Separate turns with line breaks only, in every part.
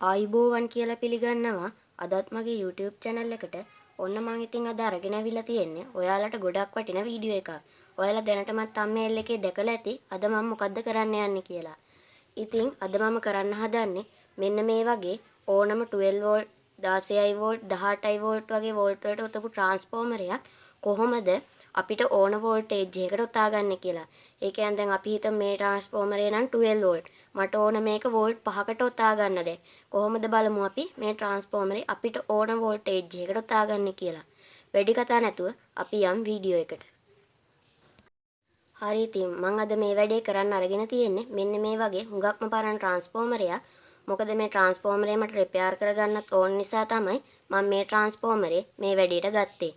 ආයිබෝවන් කියලා පිළිගන්නවා අදත් මගේ YouTube channel එකට. ඔන්න මං ඉතින් අද අරගෙන අවිලා තියෙන්නේ ඔයාලට ගොඩක් වටින වීඩියෝ එකක්. ඔයාලා දැනටමත් thumbnail එකේ දැකලා ඇති අද මම මොකද්ද කරන්න යන්නේ කියලා. ඉතින් අද මම කරන්න හදන්නේ මෙන්න මේ වගේ ඕනම 12 වෝල්ට් 16 වෝල්ට් 18 වෝල්ට් වගේ වෝල්ට් වලට උතපු ට්‍රාන්ස්ෆෝමරයක් කොහොමද අපිට ඕන වෝල්ටේජ් එකකට උතාගන්නේ කියලා. ඒ කියන්නේ දැන් අපි හිතමු මේ ට්‍රාන්ස්ෆෝමරේ නම් 12 වෝල්ට්. මට ඕන මේක වෝල්ට් 5කට උතා ගන්න දැන්. කොහොමද බලමු අපි මේ ට්‍රාන්ස්ෆෝමරේ අපිට ඕන වෝල්ටේජ් එකකට උතාගන්නේ කියලා. වැඩි කතා නැතුව අපි යම් වීඩියෝ එකට. හරි ඉතින් මම අද මේ වැඩේ කරන්න අරගෙන තියෙන්නේ මෙන්න මේ වගේ හුඟක්ම පරණ ට්‍රාන්ස්ෆෝමරයක්. මොකද මේ ට්‍රාන්ස්ෆෝමරේ මට රිපෙයාර් කරගන්නත් ඕන නිසා තමයි මම මේ ට්‍රාන්ස්ෆෝමරේ මේ වැඩේට ගත්තේ.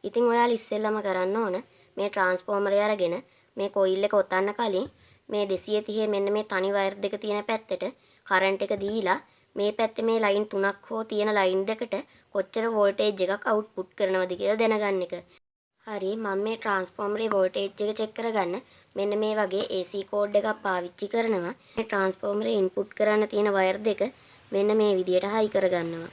ඉතින් ඔයාලා ඉස්සෙල්ලම කරන්න ඕන මේ ට්‍රාන්ස්ෆෝමරය අරගෙන මේ කොයිල් එක ඔතන්න කලින් මේ 230 මෙන්න මේ තනි වයර් දෙක තියෙන පැත්තට කරන්ට් එක දීලා මේ පැත්තේ මේ ලයින් තුනක් හෝ තියෙන ලයින් දෙකට කොච්චර වෝල්ටේජ් එකක් අවුට්පුට් කරනවද කියලා දැනගන්න එක. හරි මම මේ ට්‍රාන්ස්ෆෝමරේ වෝල්ටේජ් එක චෙක් කරගන්න මෙන්න මේ වගේ AC කෝඩ් එකක් පාවිච්චි කරනවා. මේ ට්‍රාන්ස්ෆෝමරේ ඉන්පුට් කරන්න තියෙන වයර් දෙක මෙන්න මේ විදියට හයි කරගන්නවා.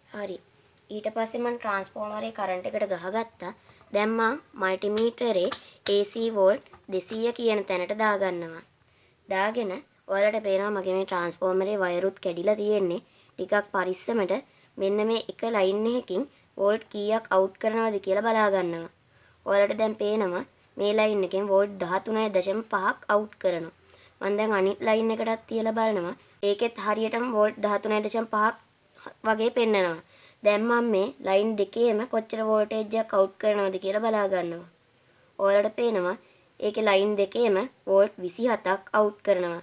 හරි ඊට පස්සේ මම ට්‍රාන්ස්ෆෝමරේ කරන්ට් එකට ගහගත්තා. දැන් මම මල්ටිමීටරේ AC වෝල්ට් 200 කියන තැනට දාගන්නවා. දාගෙන ඔයාලට පේනවා මගේ මේ ට්‍රාන්ස්ෆෝමරේ වයරුත් කැඩිලා තියෙන්නේ. ටිකක් පරිස්සමට මෙන්න මේ එක ලයින් එකකින් වෝල්ට් කීයක් අවුට් කරනවද කියලා බලා ගන්නවා. ඔයාලට දැන් පේනවා මේ ලයින් එකෙන් වෝල්ට් 13.5ක් අවුට් කරනවා. මම දැන් අනිත් ලයින් එකටත් තියලා බලනවා. ඒකෙත් හරියටම වෝල්ට් 13.5ක් වගේ පෙන්නනවා. දැන් මම මේ ලයින් දෙකේම කොච්චර වෝල්ටේජ් එකක් අවුට් කරනවද කියලා බලා ගන්නවා. ඔයාලට පේනවා ඒකේ ලයින් දෙකේම වෝල්ට් 27ක් අවුට් කරනවා.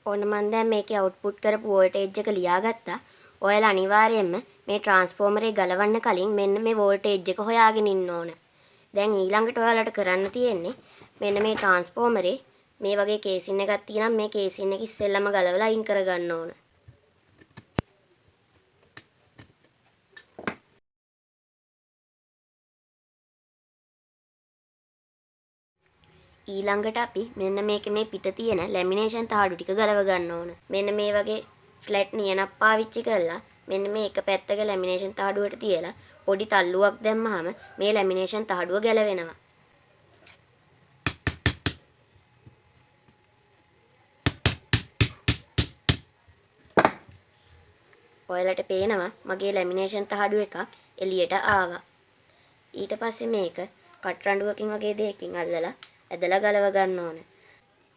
ඔන්න මම දැන් මේකේ අවුට්පුට් කරපු වෝල්ටේජ් එක ලියාගත්තා. ඔයාලා අනිවාර්යයෙන්ම මේ ට්‍රාන්ස්ෆෝමරේ ගලවන්න කලින් මෙන්න මේ වෝල්ටේජ් එක හොයාගෙන ඉන්න ඕන. දැන් ඊළඟට ඔයාලට කරන්න තියෙන්නේ මෙන්න මේ ට්‍රාන්ස්ෆෝමරේ මේ වගේ කේසින් එකක් තියෙනම් මේ කේසින් එක ඉස්සෙල්ලම ගලවලා අයින් කරගන්න ඕන. ඊළඟට අපි මෙන්න මේක මේ පිට තියෙන ලැමිනේෂන් තාඩු ටික ගලව ගන්න ඕන. මෙන්න මේ වගේ ෆ්ලැට් නියනක් පාවිච්චි කරලා මෙන්න මේ එක පැත්තක ලැමිනේෂන් තාඩුවට තියලා පොඩි තල්ලුවක් දැම්මහම මේ ලැමිනේෂන් තාඩුව ගැලවෙනවා. ඔයාලට පේනවා මගේ ලැමිනේෂන් තාඩු එකක් එළියට ආවා. ඊට පස්සේ මේක කටරඬුවකින් වගේ දෙයකින් අල්ලලා ඇදලා ගලව ගන්න ඕන.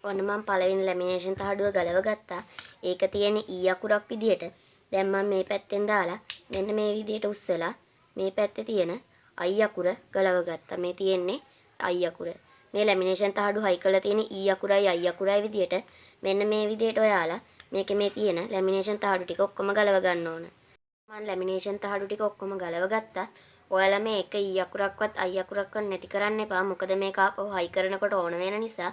ඔන්න මම පළවෙනි ලැමිනේෂන් තහඩුව ගලව ගත්තා. ඒක තියෙන්නේ E අකුරක් විදියට. දැන් මම මේ පැත්තෙන් දාලා මෙන්න මේ විදියට උස්සලා මේ පැත්තේ තියෙන I අකුර ගලව ගත්තා. මේ තියෙන්නේ I අකුර. මේ ලැමිනේෂන් තහඩුව හයි කරලා තියෙන්නේ E අකුරයි I අකුරයි විදියට. මෙන්න මේ විදියට ඔයාලා මේකේ මේ තියෙන ලැමිනේෂන් තහඩු ටික ඔක්කොම ගලව ගන්න ඕන. මම ලැමිනේෂන් තහඩු ටික ඔක්කොම ගලව ගත්තා. ඔයාලා මේ එක E අකුරක්වත් I අකුරක්වත් නැති කරන්න එපා. මොකද මේක ආපහු හයි කරනකොට ඕන වෙන නිසා.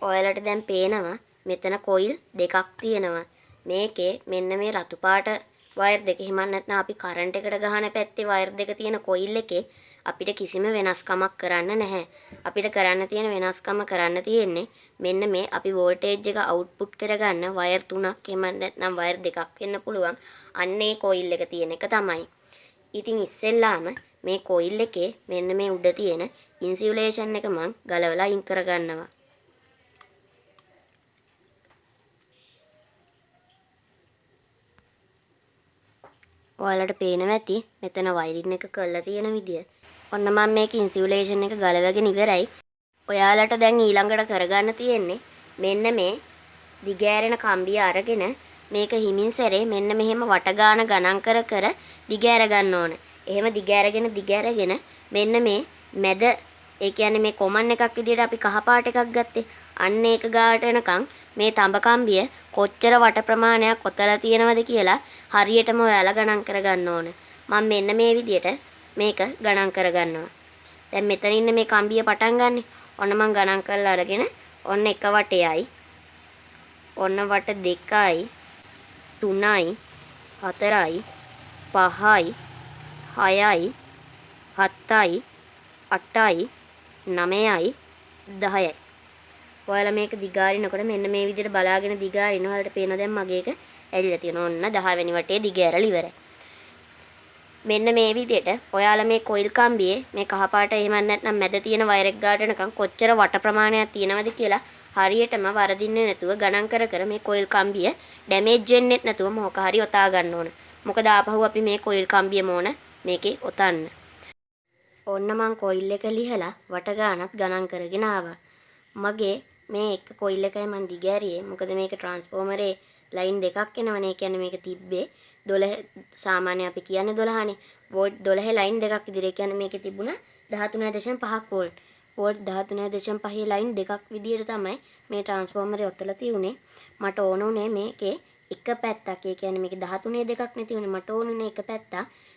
ඔයාලට දැන් පේනවා මෙතන කොයිල් දෙකක් තියෙනවා. මේකේ මෙන්න මේ රතු පාට වයර් දෙක හිමන් නැත්නම් අපි කරන්ට් එකට ගහන පැත්තේ වයර් දෙක තියෙන කොයිල් එකේ අපිට කිසිම වෙනස්කමක් කරන්න නැහැ. අපිට කරන්න තියෙන වෙනස්කම කරන්න තියෙන්නේ මෙන්න මේ අපි වෝල්ටේජ් එක අවුට්පුට් කරගන්න වයර් තුනක් එහෙම නැත්නම් වයර් දෙකක් වෙන්න පුළුවන්. අන්න ඒ කොයිල් එක තියෙන එක තමයි. ඉතින් ඉස්සෙල්ලාම මේ කොයිල් එකේ මෙන්න මේ උඩ තියෙන ඉන්සියුලේෂන් එක මම ගලවලා අයින් කරගන්නවා. ඔයාලට පේනවා ඇති මෙතන වයරින් එක කරලා තියෙන විදිය. ඔන්න මම මේක ඉන්සියුලේෂන් එක ගලවගෙන ඉවරයි. ඔයාලට දැන් ඊළඟට කරගන්න තියෙන්නේ මෙන්න මේ දිගෑරෙන කම්බිය අරගෙන මේක හිමින් සැරේ මෙන්න මෙහෙම වට ගණන් කර කර දිගෑර ගන්න ඕන. එහෙම දිගෑරගෙන මෙන්න මේ මැද ඒ කියන්නේ මේ කොමන් එකක් විදියට අපි කහ පාට එකක් ගත්තේ. අන්න ඒක ගාවට එනකන් මේ තඹ කම්බිය කොච්චර වට ප්‍රමාණයක් ඔතලා තියෙනවද කියලා හරියටම ඔයාලා ගණන් කරගන්න ඕන. මම මෙන්න මේ විදියට මේක ගණන් කරගන්නවා. දැන් මෙතන ඉන්න මේ කම්බිය පටන් ගන්නෙ. ඔන්න මම ගණන් කරලා අරගෙන ඔන්න එක වටයයි. ඔන්න වට 2යි 3යි 4යි 5යි 6යි 7යි 8යි 9යි 10යි. ඔයාලා මේක දිගාරිනකොට මෙන්න මේ විදිහට බලාගෙන දිගාරින ඔයාලට පේනවා දැන් මගේ එක ඇරිලා තියෙනවා. ඔන්න 10 වෙනි වටේ දිග ඇරලා ඉවරයි. මෙන්න මේ විදිහට ඔයාලා මේ කොයිල් කම්බියේ මේ කහපාට එහෙම නැත්නම් මැද තියෙන වයර් එක ගාටනකම් කොච්චර වට ප්‍රමාණයක් තියෙනවද කියලා හරියටම වරදින්නේ නැතුව ගණන් කර කර මේ කොයිල් කම්බිය ඩැමේජ් වෙන්නෙත් නැතුව මොකක් හරි ඔතා ගන්න ඕන. මොකද ආපහු අපි මේ කොයිල් කම්බියම ඕන මේකේ ඔතන්න. ඔන්න මං කොයිල් එක ලිහලා වට ගානක් ගණන් කරගෙන ආවා. මගේ මේ එක කොයිල් එකයි මං දිගෑරියේ. මොකද මේක ට්‍රාන්ස්ෆෝමරේ ලයින් දෙකක් එනවනේ. ඒ කියන්නේ මේක තිබ්බේ 12 සාමාන්‍ය අපි කියන්නේ 12නේ. වෝල්ට් 12 ලයින් දෙකක් විදිහට. ඒ කියන්නේ මේකේ තිබුණා 13.5 වෝල්ට්. වෝල්ට් 13.5 ලයින් දෙකක් විදිහට තමයි මේ ට්‍රාන්ස්ෆෝමරේ ඔතලා තියුනේ. මට ඕන උනේ මේකේ එක පැත්තක්. ඒ කියන්නේ මේකේ 13 දෙකක් නේ තියුනේ. මට ඕනුනේ එක පැත්තක්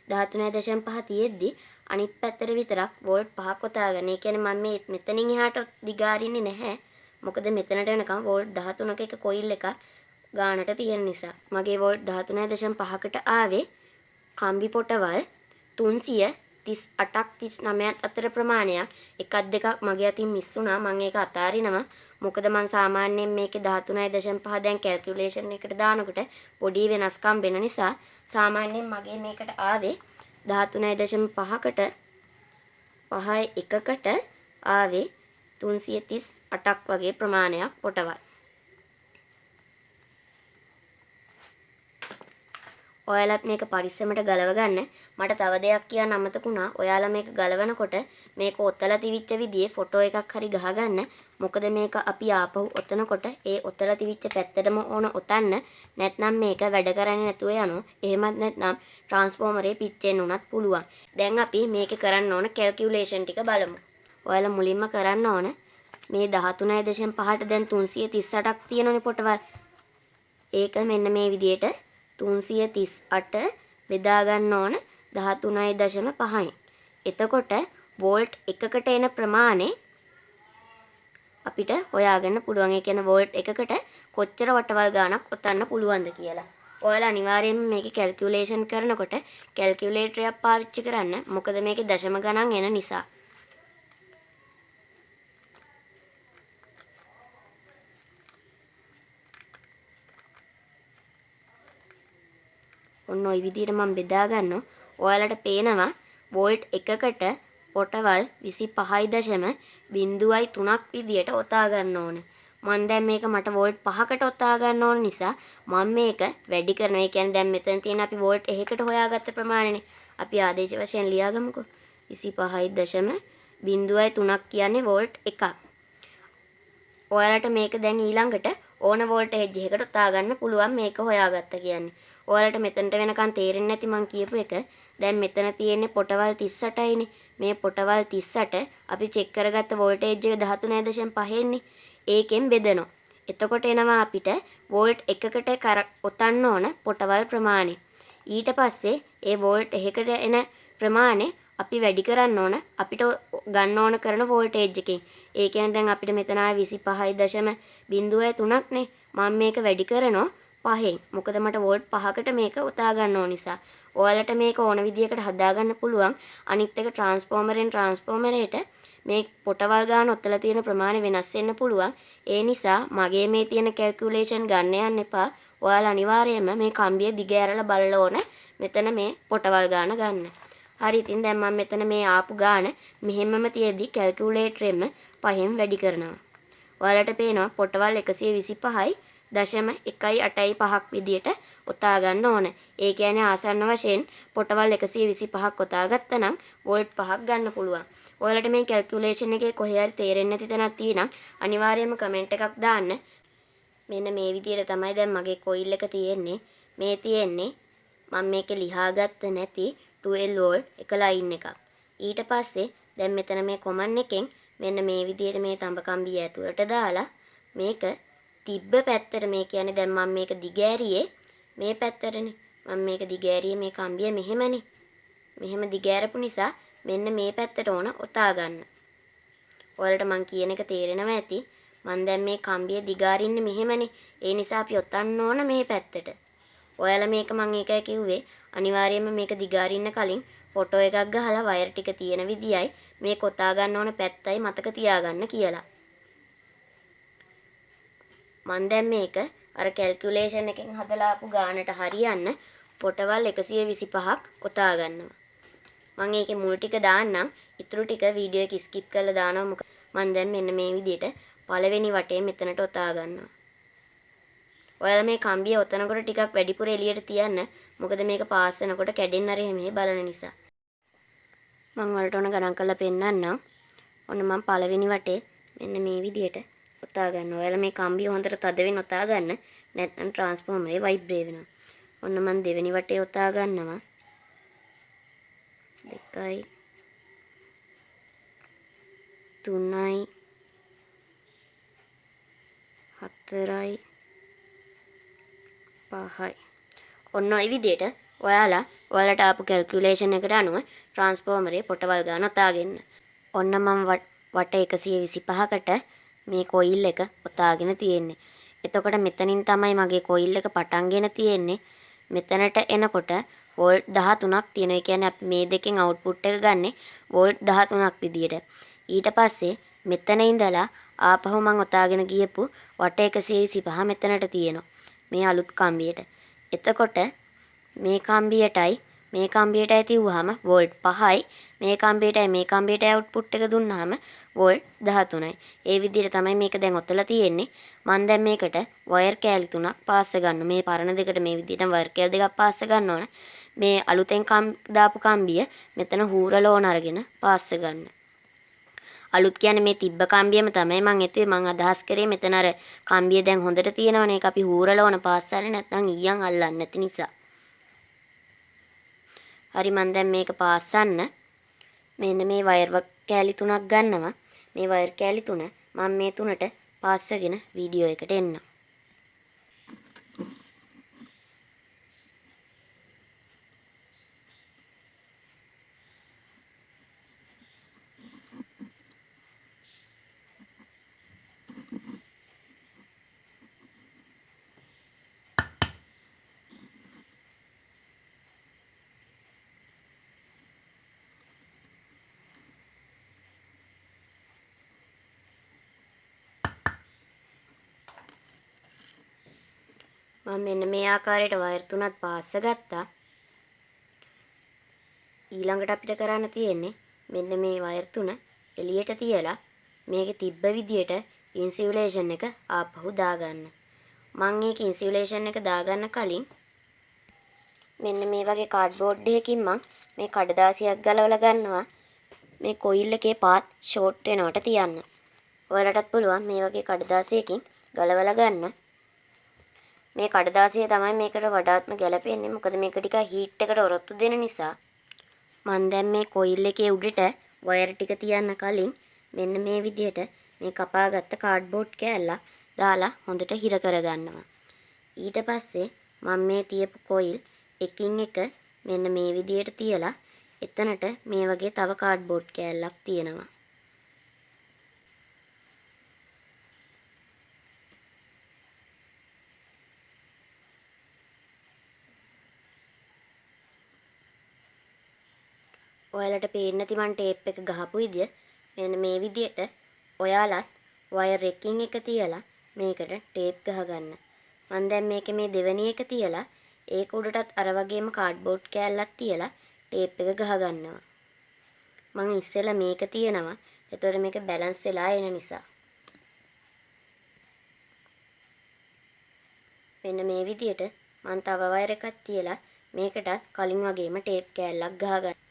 13.5 තියෙද්දි අනිත් පැත්තට විතරක් වෝල්ට් 5ක් ඔතා ගන්න. ඒ කියන්නේ මම මේ මෙතනින් එහාට දිගාරින්නේ නැහැ. මොකද මෙතනට වෙනකම් වෝල්ට් 13ක එක කොයිල් එකක් ගානට තියෙන නිසා. මගේ වෝල්ට් 13.5කට ආවේ කම්බි පොටවල් 338ක් 39ක් අතර ප්‍රමාණයක්. එකක් දෙකක් මගේ අතින් මිස් වුණා. මම ඒක අතාරිනවා. මොකද මම සාමාන්‍යයෙන් මේකේ 13.5 දැන් කැල්කියුලේෂන් එකට දානකොට පොඩි වෙනස්කම් වෙන නිසා සාමාන්‍යයෙන් මගේ මේකට ආවේ 13.5කට 5.1කට ආවේ 338ක් වගේ ප්‍රමාණයක් පොටවල්. ඔයාලත් මේක පරිස්සමට ගලව ගන්න. මට තව දෙයක් කියන්න අමතකුණා. ඔයාලා මේක ගලවනකොට මේක ඔතලා තිවිච්ච විදිහේ ෆොටෝ එකක් හරි ගහගන්න. මොකද මේක අපි ආපහු ඔතනකොට ඒ ඔතලා තිවිච්ච පැත්තටම ඕන ඔතන්න. නැත්නම් මේක වැඩ කරන්නේ නැතුව යනවා. එහෙමත් නැත්නම් ට්‍රාන්ස්ෆෝමරේ පිච්චෙන්න උනත් පුළුවන්. දැන් අපි මේකේ කරන්න ඕන කැල්කියුලේෂන් ටික බලමු. ඔයාලා මුලින්ම කරන්න ඕන මේ 13.5ට දැන් 338ක් තියෙනනේ පොටවල්. ඒක මෙන්න මේ විදිහට 338 බෙදා ගන්න ඕන 13.5යි. එතකොට වෝල්ට් එකකට එන ප්‍රමාණය අපිට හොයාගන්න පුළුවන්. ඒ කියන්නේ වෝල්ට් එකකට කොච්චර වටවල් ගාණක් ඔතන්න පුළුවන්ද කියලා. ඔයාලා අනිවාර්යයෙන්ම මේක කැල්කියුලේෂන් කරනකොට කැල්කියුලේටරයක් පාවිච්චි කරන්න. මොකද මේකේ දශම ගණන් එන නිසා. ඔන්න ওই විදිහට මම බෙදා ගන්නවා. ඔයාලට පේනවා වෝල්ට් එකකට පොටවල් 25.03ක් විදිහට ඔතා ගන්න ඕන. මම දැන් මේක මට වෝල්ට් 5කට ඔතා ගන්න ඕන නිසා මම මේක වැඩි කරනවා. ඒ කියන්නේ දැන් මෙතන තියෙන අපි වෝල්ට් 1කට හොයාගත්ත ප්‍රමාණයනේ. අපි ආදේශ වශයෙන් ලියාගමුකෝ. 25.03ක් කියන්නේ වෝල්ට් 1ක්. ඔයාලට මේක දැන් ඊළඟට ඕන වෝල්ටේජ් එකකට ඔතා ගන්න පුළුවන් මේක හොයාගත්ත කියන්නේ. ඔයාලට මෙතනට වෙනකන් තේරෙන්නේ නැති මං කියපු එක. දැන් මෙතන තියෙන්නේ පොටවල් 38යිනේ. මේ පොටවල් 38 අපි චෙක් කරගත්ත වෝල්ටේජ් එක 13.5න්නේ. ඒකෙන් බෙදනවා. එතකොට එනවා අපිට වෝල්ට් එකකට ඔතන්න ඕන පොටවල් ප්‍රමාණය. ඊට පස්සේ ඒ වෝල්ට් එකකට එන ප්‍රමාණය අපි වැඩි කරන්න ඕන අපිට ගන්න ඕන කරන වෝල්ටේජ් එකෙන්. ඒ කියන්නේ දැන් අපිට මෙතන 25.03ක් නේ. මම මේක වැඩි කරනවා 5න්. මොකද මට වෝල්ට් 5කට මේක උතා ගන්න ඕන නිසා. ඔයාලට මේක ඕන විදියකට හදාගන්න පුළුවන්. අනිත් එක ට්‍රාන්ස්ෆෝමරෙන් ට්‍රාන්ස්ෆෝමරේට මේ පොටවල් ගන්න ඔතලා තියෙන ප්‍රමාණය වෙනස් වෙන්න පුළුවන්. ඒ නිසා මගේ මේ තියෙන කැල්කියුලේෂන් ගන්න යන්න එපා. ඔයාලා අනිවාර්යයෙන්ම මේ කම්බිය දිග ඇරලා බලලා ඕන මෙතන මේ පොටවල් ගන්න ගන්න. හරි ඉතින් දැන් මම මෙතන මේ ආපු ගාන මෙහෙමම තියදී කැල්කියුලේටරෙම 5න් වැඩි කරනවා. ඔයාලට පේනවා පොටවල් 125යි 0.185ක් විදියට ඔතා ගන්න ඕන. ඒ කියන්නේ ආසන්න වශයෙන් පොටවල් 125ක් ඔතා ගත්තා නම් වෝල්ට් 5ක් ගන්න පුළුවන්. ඔයාලට මේ කැල්කියුලේෂන් එකේ කොහේ හරි තේරෙන්නේ නැති තැනක් තියෙනම් අනිවාර්යයෙන්ම කමෙන්ට් එකක් දාන්න. මෙන්න මේ විදියට තමයි දැන් මගේ කොයිල් එක තියෙන්නේ. මේ තියෙන්නේ මම මේකේ ලියාගත්ත නැති 12 වෝල්ට් එක ලයින් එකක්. ඊට පස්සේ දැන් මෙතන මේ කොමන් එකෙන් මෙන්න මේ විදියට මේ තඹ කම්බිය ඇතුළට දාලා මේක තිබ්බ පැත්තට මේ කියන්නේ දැන් මම මේක දිගෑරියේ මේ පැත්තටනේ. මම මේක දිගෑරියේ මේ කම්බිය මෙහෙමනේ. මෙහෙම දිගෑරපු නිසා මෙන්න මේ පැත්තට ඕන ඔතා ගන්න. ඔයාලට මං කියන එක තේරෙනවා ඇති. මං දැන් මේ කම්බිය දිගාරින්නේ මෙහෙමනේ. ඒ නිසා අපි ඔතන්න ඕන මේ පැත්තට. ඔයාලා මේක මං ඒකයි කිව්වේ අනිවාර්යයෙන්ම මේක දිගාරින්න කලින් ෆොටෝ එකක් ගහලා වයර් ටික තියෙන විදියයි මේ කොතා ගන්න ඕන පැත්තයි මතක තියාගන්න කියලා. මන් දැන් මේක අර කැල්කියුලේෂන් එකෙන් හදලා ආපු ගානට හරියන්න පොටවල් 125ක් ඔතා ගන්නවා. මම ඒකේ මුල් ටික දාන්නම්. ඉතුරු ටික වීඩියෝ එක ස්කිප් කරලා දානවා. මොකද මම දැන් මෙන්න මේ විදිහට පළවෙනි වටේ මෙතනට ඔතා ගන්නවා. ඔයාලා මේ කම්බිය ඔතනකොට ටිකක් වැඩිපුර එළියට තියන්න. මොකද මේක පාස් වෙනකොට කැඩෙන්න අර එහෙම බලන නිසා. මම වලට ඕන ගණන් කරලා පෙන්නන්නම්. ඔන්න මම පළවෙනි වටේ මෙන්න මේ විදිහට ඔතා ගන්නවා. ඔයාලා මේ කම්බිය හොඳට තද වෙන ඔතා ගන්න. නැත්නම් ට්‍රාන්ස්ෆෝමරේ වයිබ්‍රේ වෙනවා. ඔන්න මම දෙවෙනි වටේ ඔතා ගන්නවා. 2යි 3යි 4යි 5යි. ඔන්න ඔය විදිහට ඔයාලට ආපු කැල්කියුලේෂන් එකට අනුව ට්‍රාන්ස්ෆෝමරේ පොටවල් ගන්න ඔතාගෙන. ඔන්න මම වට 125කට මේ කොයිල් එක ඔතාගෙන තියෙන්නේ. එතකොට මෙතනින් තමයි මගේ කොයිල් එක පටන්ගෙන තියෙන්නේ. මෙතනට එනකොට වෝල්ට් 13ක් තියෙනවා. ඒ කියන්නේ අපි මේ දෙකෙන් අවුට්පුට් එක ගන්නෙ වෝල්ට් 13ක් විදියට. ඊට පස්සේ මෙතන ඉඳලා ආපහු මම ඔතාගෙන ගියපු වට 125 මෙතනට තියෙනවා. මේ අලුත් කම්බියට. එතකොට මේ කම්බියටයි තියුවාම වෝල්ට් 5යි. මේ කම්බියටයි අවුට්පුට් එක දුන්නාම වෝල්ට් 13යි. ඒ විදිහට තමයි මේක දැන් ඔතලා තියෙන්නේ. මම දැන් මේකට වයර් කෑලි 3ක් පාස්ස ගන්න. මේ පරණ දෙකට මේ විදිහට වයර් කෑලි දෙකක් පාස්ස ගන්න ඕන. මේ අලුතෙන් දාපු කම්බිය මෙතන හූරලා ඕන අරගෙන පාස්ස ගන්න. අලුත් කියන්නේ මේ තිබ්බ කම්බියම තමයි මම හිතුවේ. මම අදහස් කරේ මෙතන අර කම්බිය දැන් හොඳට තියෙනවනේ. ඒක අපි හූරලා ඕන පාස්සන්නේ නැත්නම් ඊයන් අල්ලන්නේ නැති නිසා. හරි මම දැන් මේක පාස්සන්න මෙන්න මේ වයර් කෑලි 3ක් ගන්නවා. මේ වයර් කෑලි 3 මම මේ 3ට පාස්සගෙන වීඩියෝ එකට එන්නම්. මම මෙන්න මේ ආකාරයට වයර් 3ක් පාස්ස ගත්තා. ඊළඟට අපිට කරන්න තියෙන්නේ මෙන්න මේ වයර් 3 එළියට තියලා මේකේ තිබ්බ විදියට ඉන්සියුලේෂන් එක ආපහු දාගන්න. මම ඒක ඉන්සියුලේෂන් එක දාගන්න කලින් මෙන්න මේ වගේ කාඩ්බෝඩ් එකකින් මම මේ කඩදාසියක් ගලවලා ගන්නවා. මේ කොයිල් එකේ පාත් ෂෝට් වෙනවට තියන්න. ඔයාලටත් පුළුවන් මේ වගේ කඩදාසියකින් ගලවලා ගන්න. මේ කඩදාසිය තමයි මේකට වඩාත්ම ගැලපෙන්නේ. මොකද මේක ටික හීට් එකට ඔරොත්තු දෙන නිසා. මම දැන් මේ කොයිල් එකේ උඩට වයර් ටික තියන්න කලින් මෙන්න මේ විදිහට මේ කපාගත්ත කාඩ්බෝඩ් කෑල්ල දාලා හොඳට හිර කරගන්නවා. ඊට පස්සේ මම මේ තියපු කොයිල් එකින් එක මෙන්න මේ විදිහට තියලා එතනට මේ වගේ තව කාඩ්බෝඩ් කෑල්ලක් තියෙනවා. ඔයාලට පේන්නේ නැති මන් ටේප් එක ගහපු විදිය මෙන්න මේ විදියට ඔයාලත් වයර් එකකින් එක තියලා මේකට ටේප් ගහගන්න. මම දැන් මේකේ මේ දෙවෙනි එක තියලා ඒක උඩටත් අර වගේම කාඩ්බෝඩ් කෑල්ලක් තියලා ටේප් එක ගහගන්නවා. මම ඉස්සෙල්ලා මේක තියනවා. එතකොට මේක බැලන්ස් වෙලා එන නිසා. මෙන්න මේ විදියට මම තව වයර් එකක් තියලා මේකටත් කලින් වගේම ටේප් කෑල්ලක් ගහගන්නවා.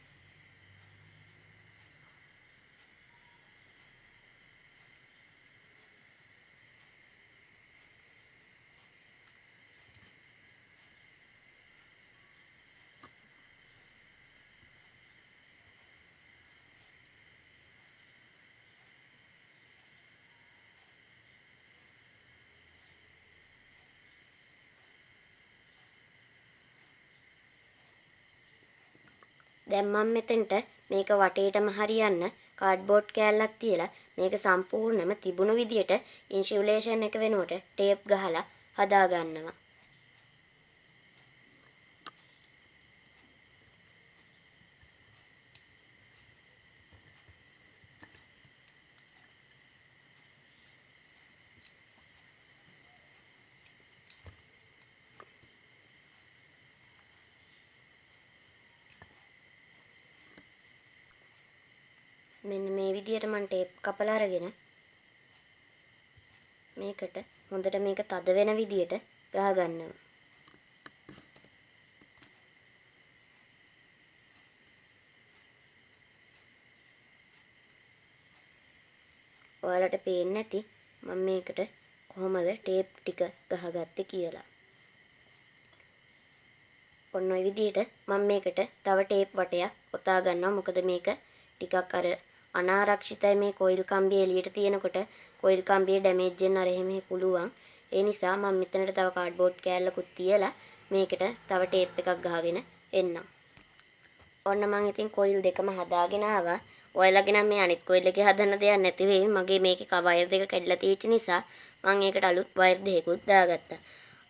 දැන් මම මෙතනට මේක වටේටම හරියන්න කාඩ්බෝඩ් කෑල්ලක් තියලා මේක සම්පූර්ණයෙන්ම තිබුණු විදියට ඉන්සියුලේෂන් එක වෙනුවට ටේප් ගහලා හදා ගන්නවා. මෙන්න මේ විදියට මම ටේප් කපලා අරගෙන මේකට හොඳට මේක තද වෙන විදියට ගහ ගන්නවා. ඔයාලට පේන්නේ නැති මම මේකට කොහොමද ටේප් ටික ගහගත්තේ කියලා. ඔන්න ඔය විදියට මම මේකට තව ටේප් වටයක් ඔතා ගන්නවා. මොකද මේක ටිකක් අර අනාරක්ෂිතයි, මේ කොයිල් කම්බිය එළියට තියෙනකොට කොයිල් කම්බිය ඩැමේජ් වෙන්න අර එහෙම පුළුවන්. ඒ නිසා මම මෙතනට තව කාඩ්බෝඩ් කෑල්ලකුත් තියලා මේකට තව ටේප් එකක් ගහගෙන එන්නම්. ඔන්න මම ඉතින් කොයිල් දෙකම හදාගෙන ආවා. ඔයාලගේ නම් මේ අනිත් කොයිල් එකේ හදන්න දෙයක් නැති වෙයි. මගේ මේකේ වයර් දෙක කැඩලා තියෙච්ච නිසා මම ඒකට අලුත් වයර් දෙකකුත් දාගත්තා.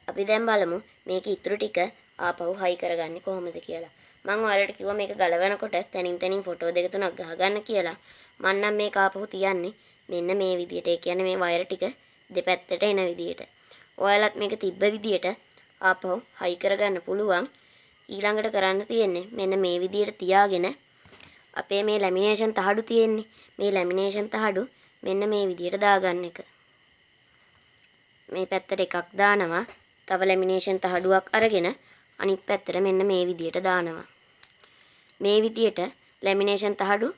අපි දැන් බලමු මේක ඉතුරු ටික ආපහු හයි කරගන්නේ කොහොමද කියලා. මම ඔයාලට කිව්වා මේක ගලවනකොට තනින් තනින් ෆොටෝ දෙක තුනක් ගහගන්න කියලා. මම නම් මේක ආපහු තියන්නේ මෙන්න මේ විදියට. ඒ කියන්නේ මේ වයර් ටික දෙපැත්තට එන විදියට. ඔයාලත් මේක තිබ්බ විදියට ආපහු හයි කරගන්න පුළුවන්. ඊළඟට කරන්න තියෙන්නේ මෙන්න මේ විදියට තියාගෙන අපේ මේ ලැමිනේෂන් තහඩු තියෙන්නේ. මේ ලැමිනේෂන් තහඩු මෙන්න මේ විදියට දාගන්න එක. මේ පැත්තට එකක් දානවා. තව ලැමිනේෂන් තහඩුවක් අරගෙන අනිත් පැත්තට මෙන්න මේ විදියට දානවා. මේ විදියට ලැමිනේෂන් තහඩු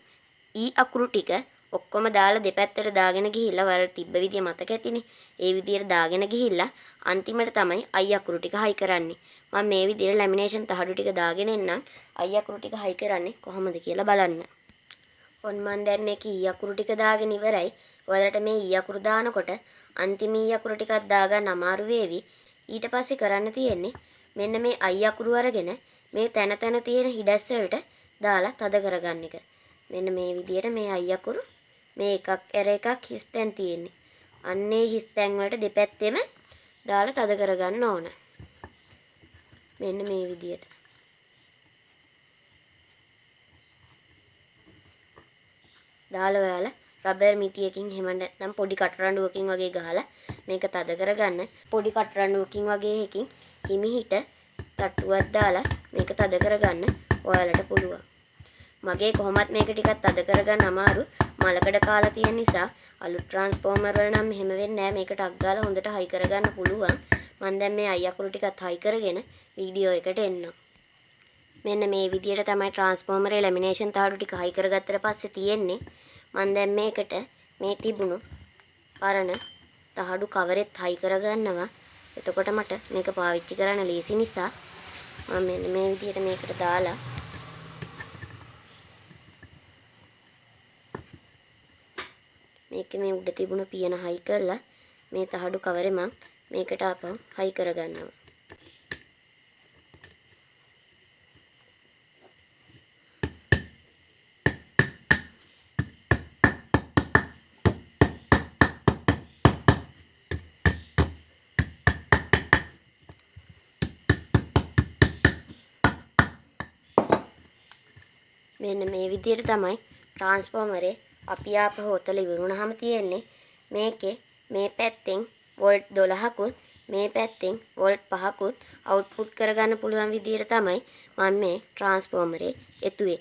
අකුරු ටික ඔක්කොම දාලා දෙපැත්තට දාගෙන ගිහිල්ලා වල තිබ්බ විදිය මතක ඇතිනේ. ඒ විදියට දාගෙන ගිහිල්ලා අන්තිමට තමයි අකුරු ටික හයි කරන්නේ. මම මේ විදියට ලැමිනේෂන් තහඩු ටික දාගෙන එන්නම්. අකුරු ටික හයි කරන්නේ කොහොමද කියලා බලන්න. ඔන්න මම දැන් මේක අකුරු ටික දාගෙන ඉවරයි. ඔයාලට මේ අකුරු දානකොට අන්තිම අකුරු ටිකක් දාගන්න අමාරු වේවි. ඊට පස්සේ කරන්න තියෙන්නේ මෙන්න මේ අකුරු අරගෙන මේ තැන තැන තියෙන හිඩැස් වලට දාලා තද කරගන්න එක. මෙන්න මේ විදියට මේ අකුරු මේ එකක් ඇර එකක් හිස් තැන් තියෙන්නේ. අන්නේ හිස් තැන් වලට දෙපැත්තෙම දාලා තද කරගන්න ඕන. මෙන්න මේ විදියට. දාලා ඔයාලා රබර් මිටියකින් එහෙම නැත්නම් පොඩි කටරඬුවකින් වගේ ගහලා මේක තද කරගන්න. පොඩි කටරඬුවකින් වගේ එකකින් හිමිහිට තට්ටුවක් දාලා මේක තද කරගන්න ඔයාලට පුළුවන්. මගේ කොහොමත් මේක ටිකක් තද කරගන්න අමාරු. මලකඩ කාලා තියෙන නිසා අලුත් ට්‍රාන්ස්ෆෝමර් වල නම් එහෙම වෙන්නේ නැහැ. මේකට අක් ගාලා හොඳට හයි කරගන්න පුළුවන්. මම දැන් මේ අකුරු ටිකත් හයි කරගෙන වීඩියෝ එකට එන්නම්. මෙන්න මේ විදියට තමයි ට්‍රාන්ස්ෆෝමරේ ලැමිනේෂන් තහඩු ටික හයි කරගත්තට පස්සේ තියෙන්නේ. මම දැන් මේකට මේ තිබුණු පරණ තහඩු කවරෙත් හයි කරගන්නවා. එතකොට මට මේක පාවිච්චි කරන්න ලේසි නිසා මම මෙන්න මේ විදියට මේකට දාලා මේක මේ උඩ තිබුණ පියන හයි කරලා මේ තහඩු කවරේ මම මේකට ආපහු හයි කරගන්නවා. මෙන්න මේ විදියට තමයි ට්‍රාන්ස්ෆෝමරේ අපි ආපහු ඔතල ඉවරුනහම තියෙන්නේ. මේකේ මේ පැත්තෙන් වෝල්ට් 12කුත් මේ පැත්තෙන් වෝල්ට් 5කුත් අවුට්පුට් කරගන්න පුළුවන් විදියට තමයි මම මේ ට්‍රාන්ස්ෆෝමරේ එතුවේ.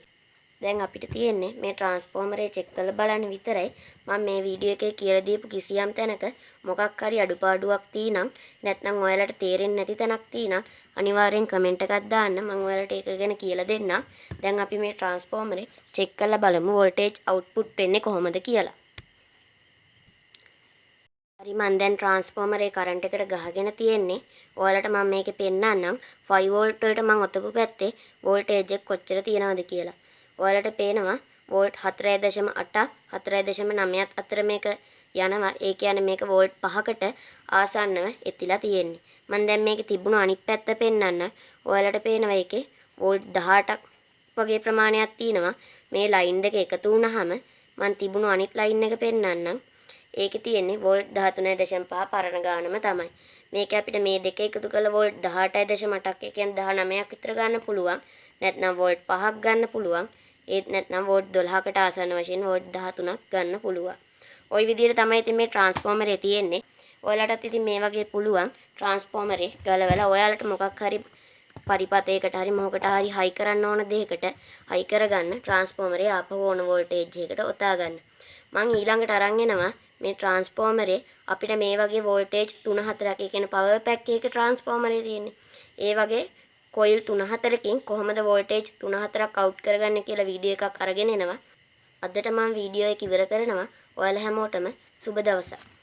දැන් අපිට තියෙන්නේ මේ ට්‍රාන්ස්ෆෝමරේ චෙක් කරලා බලන්න විතරයි. මම මේ වීඩියෝ එකේ කියලා දීපු කිසියම් තැනක මොකක් හරි අඩුපාඩුවක් තියෙනම් නැත්නම් ඔයාලට තේරෙන්නේ නැති තැනක් තියෙනම් අනිවාර්යෙන් කමෙන්ට් එකක් දාන්න. මම ඔයාලට ඒක ගැන කියලා දෙන්නම්. දැන් අපි මේ ට්‍රාන්ස්ෆෝමරේ චෙක් කරලා බලමු වෝල්ටේජ් අවුට්පුට් වෙන්නේ කොහොමද කියලා. හරි මම දැන් ට්‍රාන්ස්ෆෝමරේ කරන්ට් එකට ගහගෙන තියෙන්නේ. ඔයාලට මම මේකේ පෙන්නන්නම් 5 වෝල්ට් වලට මම ඔතපු පැත්තේ වෝල්ටේජ් එක කොච්චර තියෙනවද කියලා. ඔයාලට පේනවා වෝල්ට් 4.8 4.9 අතර මේක යනවා. ඒ කියන්නේ මේක වෝල්ට් 5කට ආසන්නව එතිලා තියෙන්නේ. මම දැන් මේකේ තිබුණු අනිත් පැත්ත පෙන්නන්න. ඔයාලට පේනවා ඒකේ වෝල්ට් 18ක් වගේ ප්‍රමාණයක් තියෙනවා. මේ ලයින් දෙක එකතු වුණාම මම තිබුණු අනිත් ලයින් එක පෙන්නන්නම්. ඒකේ තියෙන්නේ වෝල්ට් 13.5 පරණ ගානම තමයි. මේක අපිට මේ දෙක එකතු කරලා වෝල්ට් 18.8ක් ඒ කියන්නේ 19ක් විතර ගන්න පුළුවන්. නැත්නම් වෝල්ට් 5ක් ගන්න පුළුවන්. ඒත් නැත්නම් වෝල්ට් 12කට ආසන්න වශයෙන් වෝල්ට් 13ක් ගන්න පුළුවන්. ওই විදිහට තමයි ඉතින් මේ ට්‍රාන්ස්ෆෝමරේ තියෙන්නේ. ඔයාලටත් ඉතින් මේ වගේ පුළුවන් ට්‍රාන්ස්ෆෝමරේ ගලවලා ඔයාලට මොකක් හරි පරිපතයකට හරි මොකකට හරි හයි කරන්න ඕන දෙයකට හයි කරගන්න ට්‍රාන්ස්ෆෝමරේ ආපහු ඕන වෝල්ටේජ් එකකට ඔතා ගන්න. මම ඊළඟට අරන් එනවා මේ ට්‍රාන්ස්ෆෝමරේ අපිට මේ වගේ වෝල්ටේජ් 3-4ක් ඒ කියන්නේ පවර් පැක් එකේ ට්‍රාන්ස්ෆෝමරේ තියෙන්නේ. ඒ වගේ කොයිල් 3-4කින් කොහොමද වෝල්ටේජ් 3-4ක් අවුට් කරගන්නේ කියලා වීඩියෝ එකක් අරගෙන එනවා. අදට මම වීඩියෝ එක ඉවර කරනවා. ඔයාලා හැමෝටම සුබ දවසක්.